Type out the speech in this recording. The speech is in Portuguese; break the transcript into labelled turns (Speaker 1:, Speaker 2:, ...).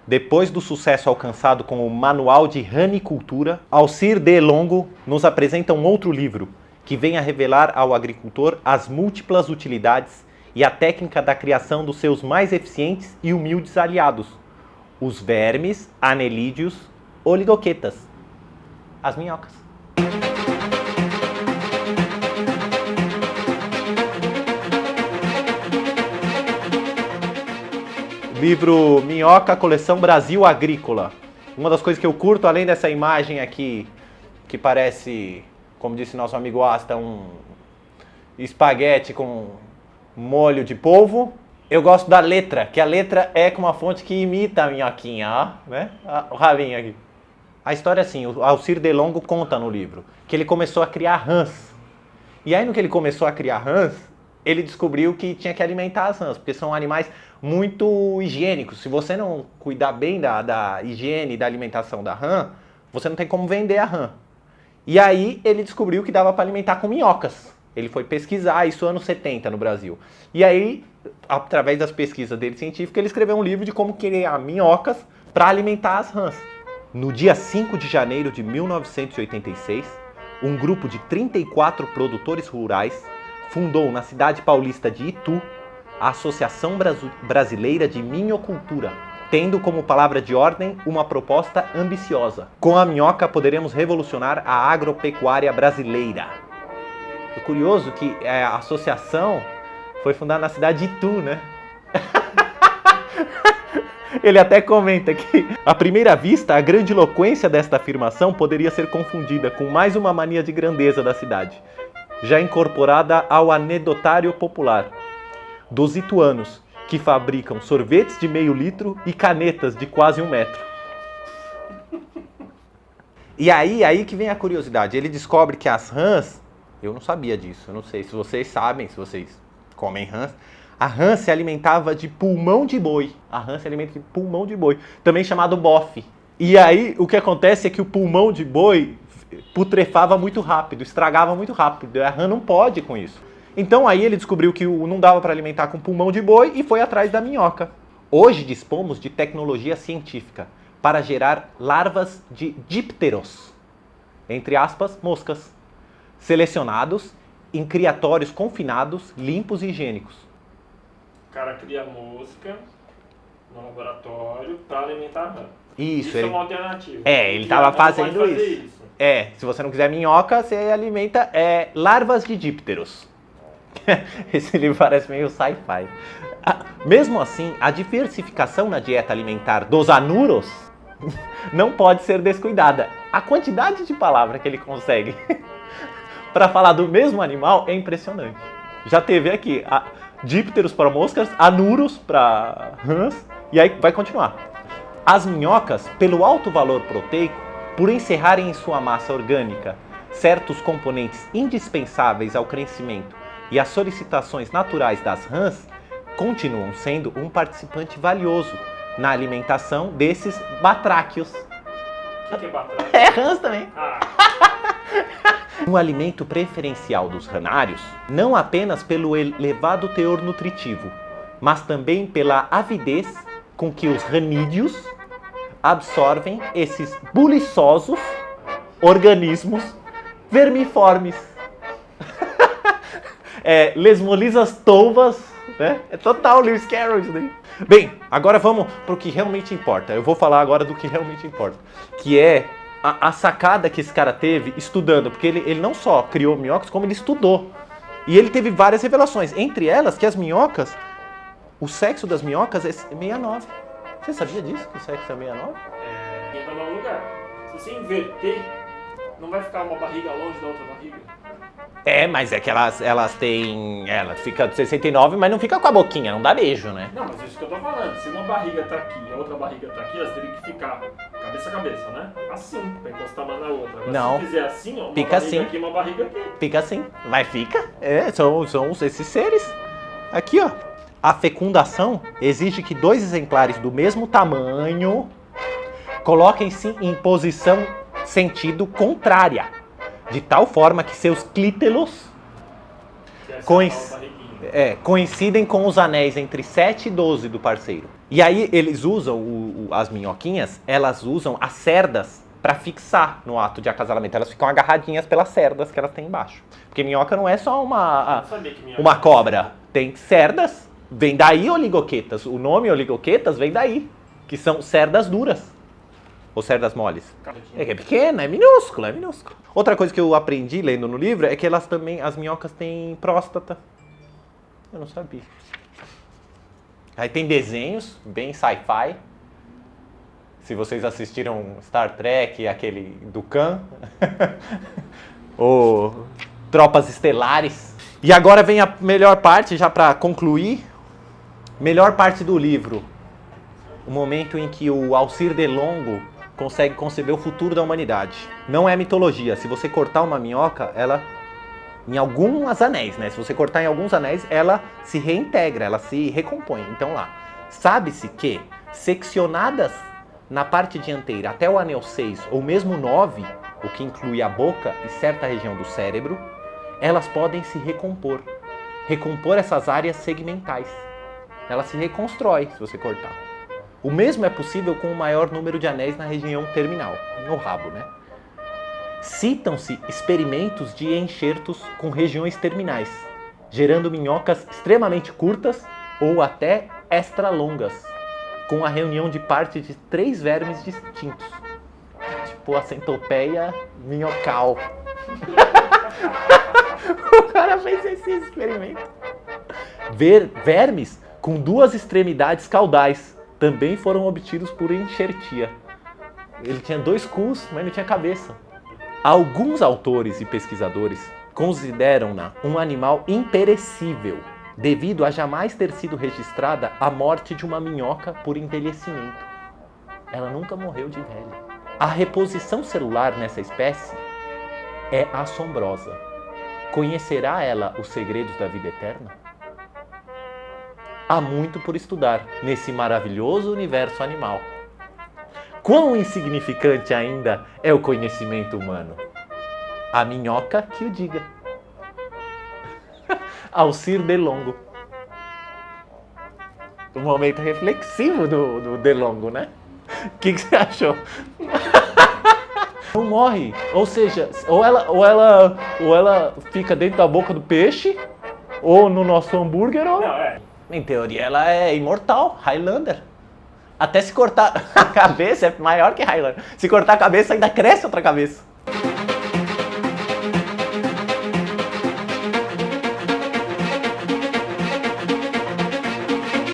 Speaker 1: Depois do sucesso alcançado com o Manual de Ranicultura, Alcir D. Longo nos apresenta um outro livro que vem a revelar ao agricultor as múltiplas utilidades e a técnica da criação dos seus mais eficientes e humildes aliados, os vermes, anelídeos, oligoquetas, as minhocas. Livro Minhoca, coleção Brasil Agrícola. Uma das coisas que eu curto, além dessa imagem aqui, que parece, como disse nosso amigo Asta, um espaguete com molho de polvo, eu gosto da letra, que a letra é com uma fonte que imita a minhoquinha, ó, né? O rabinho aqui. A história é assim, o Alcir D. Longo conta no livro que ele começou a criar rãs. E aí no que ele começou a criar rãs, ele descobriu que tinha que alimentar as rãs, porque são animais muito higiênicos. Se você não cuidar bem da higiene e da alimentação da rã, você não tem como vender a rã. E aí ele descobriu que dava para alimentar com minhocas. Ele foi pesquisar isso anos 70 no Brasil. E aí, através das pesquisas dele científicas, ele escreveu um livro de como criar minhocas para alimentar as rãs. No dia 5 de janeiro de 1986, um grupo de 34 produtores rurais fundou na cidade paulista de Itu a Associação Brasileira de Minhocultura, tendo como palavra de ordem uma proposta ambiciosa. Com a minhoca poderemos revolucionar a agropecuária brasileira. É curioso que a associação foi fundada na cidade de Itu, né? Ele até comenta que, à primeira vista, a grandiloquência desta afirmação poderia ser confundida com mais uma mania de grandeza da cidade, já incorporada ao anedotário popular dos ituanos, que fabricam sorvetes de meio litro e canetas de quase 1 metro. E aí que vem a curiosidade. Ele descobre que as rãs, eu não sabia disso, eu não sei se vocês sabem, se vocês comem rãs, a rã se alimentava de pulmão de boi. A rã se alimenta de pulmão de boi, também chamado bofe. E aí o que acontece é que o pulmão de boi putrefava muito rápido, estragava muito rápido. A rã não pode com isso. Então aí ele descobriu que não dava para alimentar com pulmão de boi e foi atrás da minhoca. Hoje dispomos de tecnologia científica para gerar larvas de dípteros, entre aspas, moscas, selecionados em criatórios confinados, limpos e higiênicos.
Speaker 2: O cara cria mosca no laboratório para alimentar a rã.
Speaker 1: Isso
Speaker 2: É uma alternativa.
Speaker 1: Ele estava fazendo isso. Se você não quiser minhoca, você alimenta larvas de dípteros. Esse livro parece meio sci-fi. Mesmo assim, a diversificação na dieta alimentar dos anuros não pode ser descuidada. A quantidade de palavras que ele consegue para falar do mesmo animal é impressionante. Já teve aqui dípteros para moscas, anuros para rãs, e aí vai continuar. As minhocas, pelo alto valor proteico, por encerrarem em sua massa orgânica certos componentes indispensáveis ao crescimento e as solicitações naturais das rãs, continuam sendo um participante valioso na alimentação desses batráquios.
Speaker 2: O que é batráquio?
Speaker 1: É rãs também. Um alimento preferencial dos ranários, não apenas pelo elevado teor nutritivo, mas também pela avidez com que os ranídeos absorvem esses buliçosos organismos vermiformes. Lesmolisas tolvas, né? É total Lewis Carroll isso daí. Bem, agora vamos para o que realmente importa. Eu vou falar agora do que realmente importa, que é a sacada que esse cara teve estudando, porque ele não só criou minhocas, como ele estudou. E ele teve várias revelações, entre elas que as minhocas, o sexo das minhocas é 69. Você sabia disso, que o sexo é 69?
Speaker 2: Em primeiro lugar, se você inverter, não vai ficar uma barriga longe da outra barriga?
Speaker 1: Mas é que elas têm... Ela fica 69, mas não fica com a boquinha, não dá beijo, né?
Speaker 2: Não, mas é isso que eu tô falando. Se uma barriga tá aqui e a outra barriga tá aqui, elas teriam que ficar cabeça a cabeça, né? Assim, pra encostar uma na outra. Agora,
Speaker 1: não.
Speaker 2: Se fizer assim, ó, uma
Speaker 1: fica
Speaker 2: barriga
Speaker 1: assim.
Speaker 2: Aqui, uma barriga aqui.
Speaker 1: Fica assim. Mas fica. São esses seres. Aqui, ó. A fecundação exige que 2 exemplares do mesmo tamanho coloquem-se em posição sentido contrária, de tal forma que seus clítelos coincidem com os anéis entre 7 e 12 do parceiro. E aí eles usam, as minhoquinhas, elas usam as cerdas para fixar no ato de acasalamento. Elas ficam agarradinhas pelas cerdas que elas têm embaixo. Porque minhoca não é só uma cobra. Tem cerdas, vem daí oligoquetas. O nome oligoquetas vem daí, que são cerdas duras. Ou cerdas moles. É pequena, é minúscula, é minúscula. Outra coisa que eu aprendi lendo no livro é que elas também, as minhocas têm próstata. Eu não sabia. Aí tem desenhos, bem sci-fi. Se vocês assistiram Star Trek, aquele do Khan. Ou Tropas Estelares. E agora vem a melhor parte, já para concluir. Melhor parte do livro. O momento em que o Alcir Delongo consegue conceber o futuro da humanidade. Não é mitologia. Se você cortar uma minhoca, ela... Em alguns anéis, né? Se você cortar em alguns anéis, ela se reintegra, ela se recompõe. Então lá, sabe-se que seccionadas na parte dianteira até o anel 6, ou mesmo 9, o que inclui a boca e certa região do cérebro, elas podem se recompor. Recompor essas áreas segmentais. Ela se reconstrói se você cortar. O mesmo é possível com o maior número de anéis na região terminal, no rabo, né? Citam-se experimentos de enxertos com regiões terminais, gerando minhocas extremamente curtas ou até extra longas, com a reunião de parte de 3 vermes distintos, tipo a centopeia minhocal. O cara fez esse experimento. Vermes com 2 extremidades caudais também foram obtidos por enxertia. Ele tinha 2 cus, mas não tinha cabeça. Alguns autores e pesquisadores consideram-na um animal imperecível, devido a jamais ter sido registrada a morte de uma minhoca por envelhecimento. Ela nunca morreu de velha. A reposição celular nessa espécie é assombrosa. Conhecerá ela os segredos da vida eterna? Há muito por estudar nesse maravilhoso universo animal. Quão insignificante ainda é o conhecimento humano? A minhoca que o diga. Alcir Delongo. Um momento reflexivo do Delongo, né? O que você achou? Não morre. Ou seja, ou ela fica dentro da boca do peixe, ou no nosso hambúrguer, ou...
Speaker 2: Não, é.
Speaker 1: Em teoria ela é imortal, Highlander. Até se cortar a cabeça é maior que Highlander. Se cortar a cabeça ainda cresce outra cabeça.